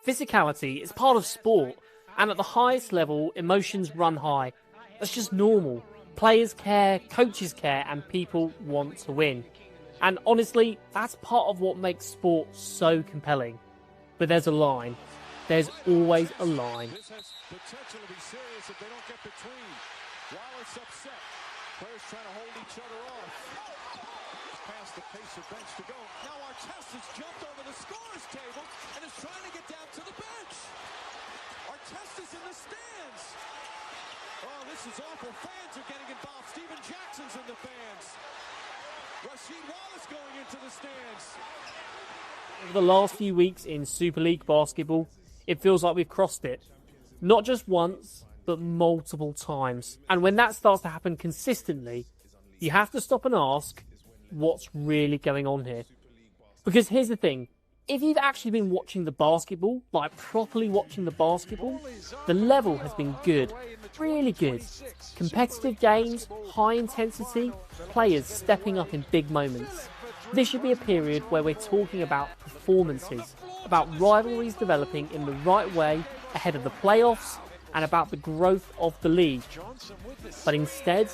Physicality is part of sport, and at the highest level, emotions run high. That's just normal. Players care, coaches care, and people want to win. And honestly, that's part of what makes sport so compelling. But there's a line. There's always a line. This has potential to be serious if they don't get between. Wallace upset. Players trying to hold each other off. Past the pacer bench to go. Now Artest has jumped over the scorer's table and is trying to get down to the bench. Artest is in the stands. Oh, this is awful. Fans are getting involved. Steven Jackson's in the fans. Rasheed Wallace going into the stands. Over the last few weeks in Super League basketball, it feels like we've crossed it. Not just once, but multiple times. And when that starts to happen consistently, you have to stop and ask, what's really going on here? Because here's the thing, if you've actually been watching the basketball, like properly watching the basketball, the level has been good, really good. Competitive games, high intensity, players stepping up in big moments. This should be a period where we're talking about performances, about rivalries developing in the right way ahead of the playoffs, and about the growth of the league. But instead,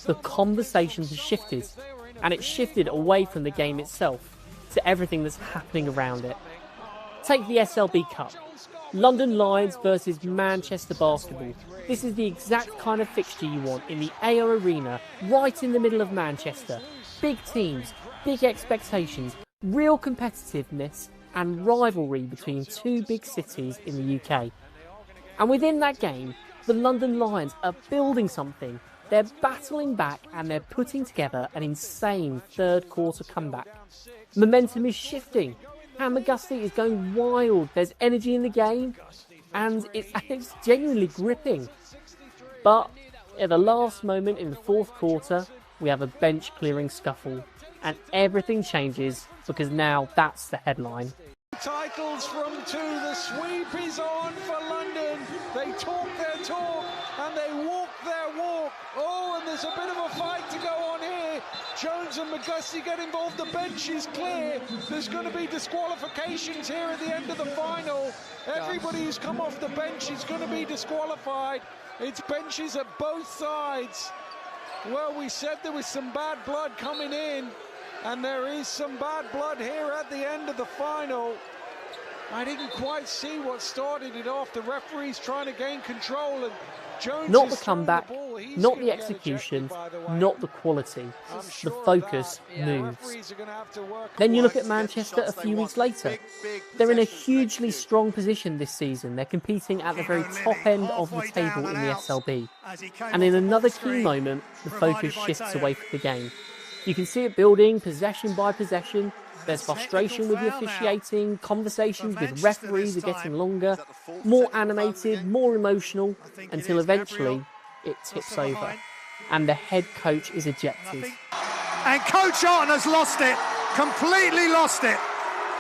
the conversation has shifted, and it's shifted away from the game itself to everything that's happening around it. Take the SLB Cup. London Lions versus Manchester Basketball. This is the exact kind of fixture you want in the AO Arena, right in the middle of Manchester. Big teams, big expectations, real competitiveness and rivalry between two big cities in the UK. And within that game, the London Lions are building something. They're battling back and they're putting together an insane third quarter comeback. Momentum is shifting. Cam McGusty is going wild. There's energy in the game and it's genuinely gripping. But at the last moment in the fourth quarter, we have a bench clearing scuffle and everything changes because now that's the headline. Titles from two, the sweep is on for London. They talk their talk and they walk their walk. Oh, and there's a bit of a fight to go on here. Jones and McGusty get involved, the bench is clear. There's going to be disqualifications here at the end of the final. Everybody who's come off the bench is going to be disqualified. It's benches at both sides. Well, we said there was some bad blood coming in, and there is some bad blood here at the end of the final. I didn't quite see what started it off. The referee's trying to gain control, and Jones not the comeback, not the execution, not the quality. The focus moves. Then you look at Manchester a few weeks later. They're in a hugely strong position this season. They're competing at the very top end of the table in the SLB. And in another key moment, the focus shifts away from the game. You can see it building possession by possession. There's frustration with the officiating, conversations with referees are getting longer, more animated, more emotional, until eventually it tips over and the head coach is ejected. And Coach Otten has lost it, completely lost it.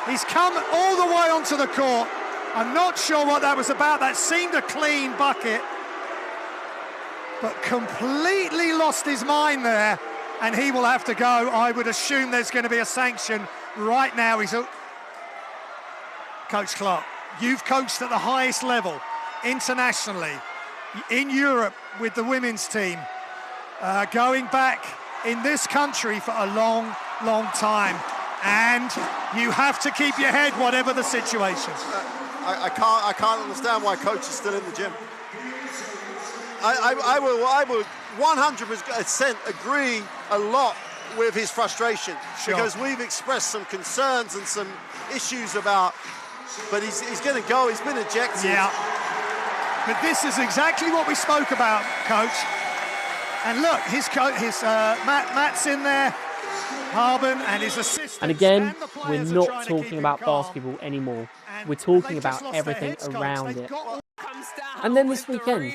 He's come all the way onto the court. I'm not sure what that was about. That seemed a clean bucket, but completely lost his mind there. And he will have to go. I would assume there's going to be a sanction right now. Coach Clark, you've coached at the highest level, internationally, in Europe with the women's team, going back in this country for a long, long time. And you have to keep your head, whatever the situation. I can't understand why Coach is still in the gym. I would 100% agree a lot with his frustration, because we've expressed some concerns and some issues about, but he's going to go. He's been ejected. Yeah, but this is exactly what we spoke about, Coach. And look, Matt's in there, Harbin and his assistant. And again, we're not talking about basketball anymore. We're talking about everything around it. And then this weekend,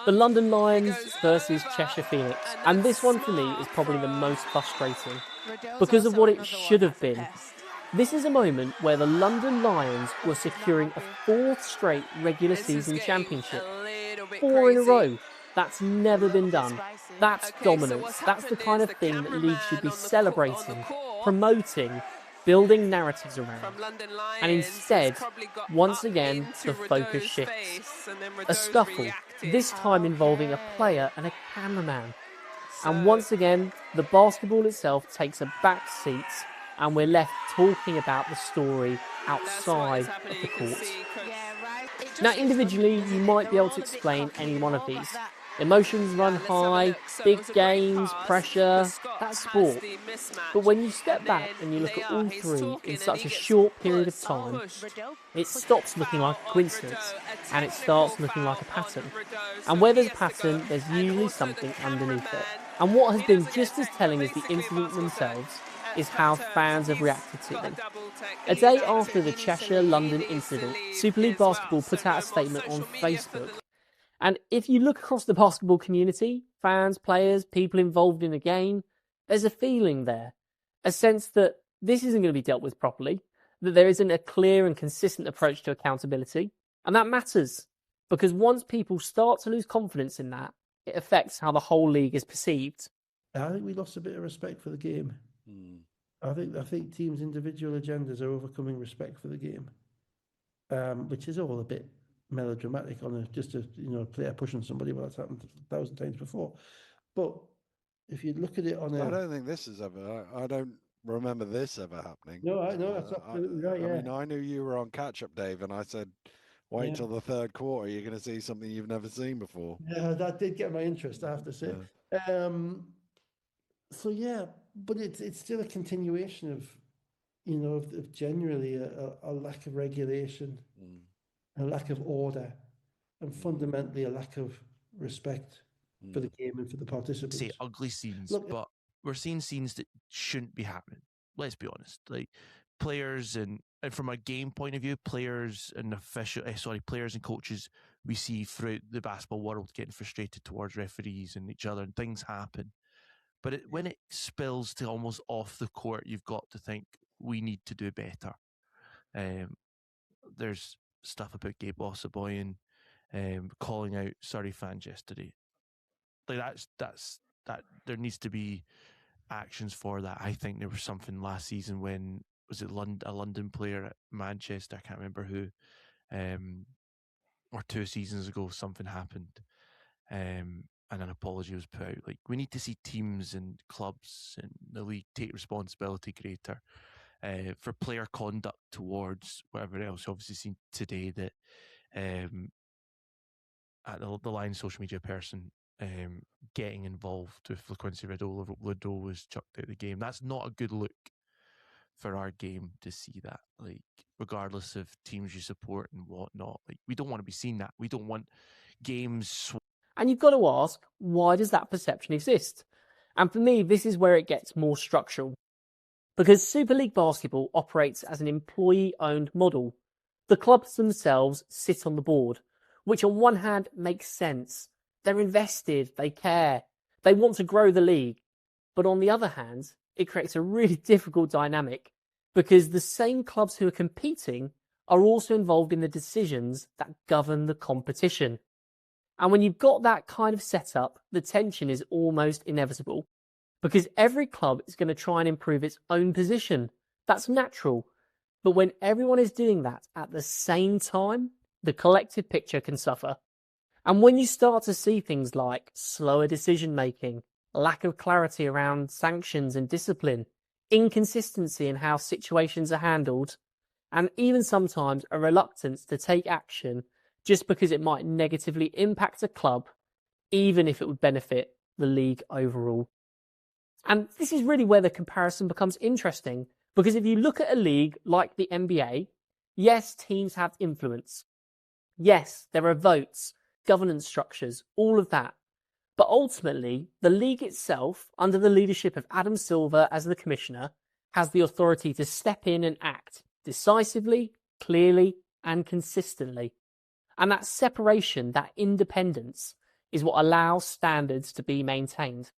the London Lions versus Cheshire Phoenix. And this one for me is probably the most frustrating because of what it should have been. This is a moment where the London Lions were securing a fourth straight regular season championship. 4 in a row. That's never been done. That's dominance. That's the kind of thing that leagues should be celebrating, promoting, building narratives around. And instead, once again, the focus shifts. A scuffle, this time involving a player and a cameraman. And once again, the basketball itself takes a back seat and we're left talking about the story outside of the court. Now, individually, you might be able to explain any one of these. Emotions run high, big games, pressure, that's sport. But when you step back and you look at all three in such a short period of time, it stops looking like a coincidence and it starts looking like a pattern. And where there's a pattern, there's usually something underneath it. And what has been just as telling as the incidents themselves is how fans have reacted to them. A day after the Cheshire-London incident, Super League Basketball put out a statement on Facebook. And if you look across the basketball community, fans, players, people involved in the game, there's a feeling there, a sense that this isn't going to be dealt with properly, that there isn't a clear and consistent approach to accountability. And that matters, because once people start to lose confidence in that, it affects how the whole league is perceived. I think we lost a bit of respect for the game. I think teams' individual agendas are overcoming respect for the game, which is all a bit melodramatic on just a player pushing somebody. Well, that's happened 1,000 times before. But if you look at it on I don't think this is ever. I don't remember this ever happening. No, I know that's absolutely right. Yeah. I mean, I knew you were on catch-up, Dave, and I said, wait till the third quarter. You're going to see something you've never seen before. Yeah, that did get my interest, I have to say. Yeah. So yeah, but it's still a continuation of, of generally a lack of regulation, a lack of order, and fundamentally a lack of respect for the game and for the participants. Say ugly scenes, but we're seeing scenes that shouldn't be happening. Let's be honest. Like players and from a game point of view, players and players and coaches we see throughout the basketball world getting frustrated towards referees and each other, and things happen. But when it spills to almost off the court, you've got to think we need to do better. There's stuff about Gabe Ossaboyan calling out Surrey fans yesterday. Like that. There needs to be actions for that. I think there was something last season when was it a London player at Manchester? I can't remember who. Or 2 seasons ago, something happened. And an apology was put out. Like, we need to see teams and clubs and the league take responsibility greater for player conduct towards whatever else. You've obviously seen today that at the Lions social media person getting involved with LaQuincy Liddell was chucked out of the game. That's not a good look for our game to see that. Like, regardless of teams you support and whatnot, like we don't want to be seeing that. We don't want games. And you've got to ask, why does that perception exist? And for me, this is where it gets more structural. Because Super League Basketball operates as an employee-owned model. The clubs themselves sit on the board, which on one hand makes sense. They're invested, they care, they want to grow the league. But on the other hand, it creates a really difficult dynamic because the same clubs who are competing are also involved in the decisions that govern the competition. And when you've got that kind of setup, the tension is almost inevitable because every club is going to try and improve its own position. That's natural. But when everyone is doing that at the same time, the collective picture can suffer. And when you start to see things like slower decision making, lack of clarity around sanctions and discipline, inconsistency in how situations are handled, and even sometimes a reluctance to take action just because it might negatively impact a club, even if it would benefit the league overall. And this is really where the comparison becomes interesting, because if you look at a league like the NBA, yes, teams have influence. Yes, there are votes, governance structures, all of that. But ultimately, the league itself, under the leadership of Adam Silver as the commissioner, has the authority to step in and act decisively, clearly, and consistently. And that separation, that independence, is what allows standards to be maintained.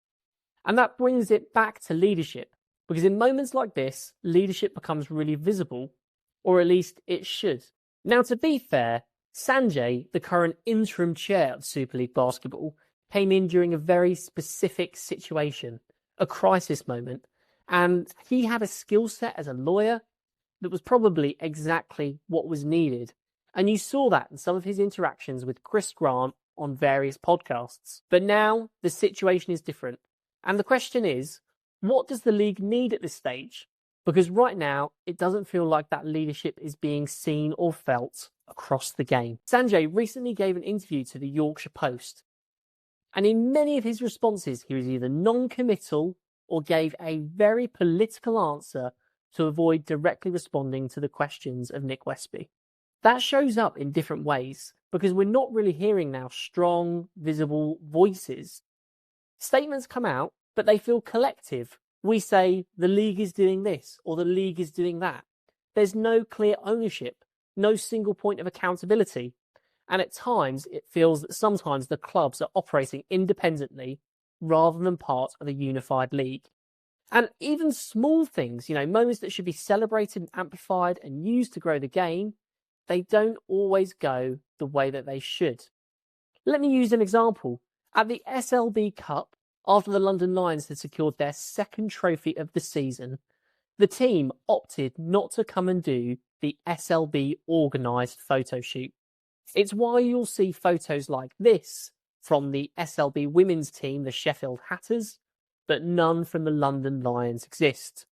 And that brings it back to leadership, because in moments like this, leadership becomes really visible, or at least it should. Now, to be fair, Sanjay, the current interim chair of Super League Basketball, came in during a very specific situation, a crisis moment, And he had a skill set as a lawyer that was probably exactly what was needed. And you saw that in some of his interactions with Chris Grant on various podcasts. But now the situation is different. And the question is, what does the league need at this stage? Because right now, it doesn't feel like that leadership is being seen or felt across the game. Sanjay recently gave an interview to the Yorkshire Post. And in many of his responses, he was either non-committal or gave a very political answer to avoid directly responding to the questions of Nick Westby. That shows up in different ways because we're not really hearing now strong, visible voices. Statements come out, but they feel collective. We say the league is doing this or the league is doing that. There's no clear ownership, no single point of accountability. And at times, it feels that sometimes the clubs are operating independently rather than part of a unified league. And even small things, moments that should be celebrated and amplified and used to grow the game, they don't always go the way that they should. Let me use an example. At the SLB Cup, after the London Lions had secured their second trophy of the season, the team opted not to come and do the SLB organised photo shoot. It's why you'll see photos like this from the SLB women's team, the Sheffield Hatters, but none from the London Lions exist.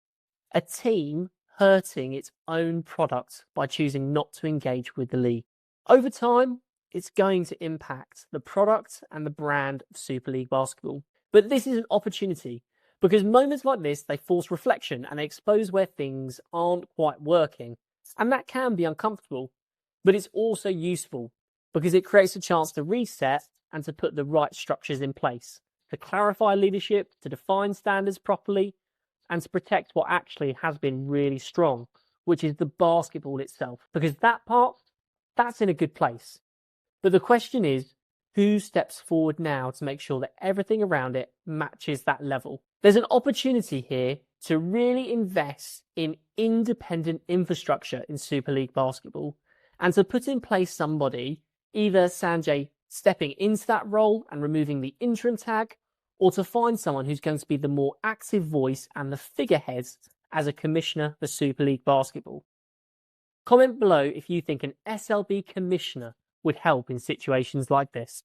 A team hurting its own product by choosing not to engage with the league. Over time, it's going to impact the product and the brand of Super League basketball. But this is an opportunity because moments like this, they force reflection and they expose where things aren't quite working. And that can be uncomfortable, but it's also useful because it creates a chance to reset and to put the right structures in place, to clarify leadership, to define standards properly, and to protect what actually has been really strong, which is the basketball itself. Because that part, that's in a good place. But the question is, who steps forward now to make sure that everything around it matches that level? There's an opportunity here to really invest in independent infrastructure in Super League basketball and to put in place somebody, either Sanjay stepping into that role and removing the interim tag, or to find someone who's going to be the more active voice and the figurehead as a commissioner for Super League basketball. Comment below if you think an SLB commissioner would help in situations like this.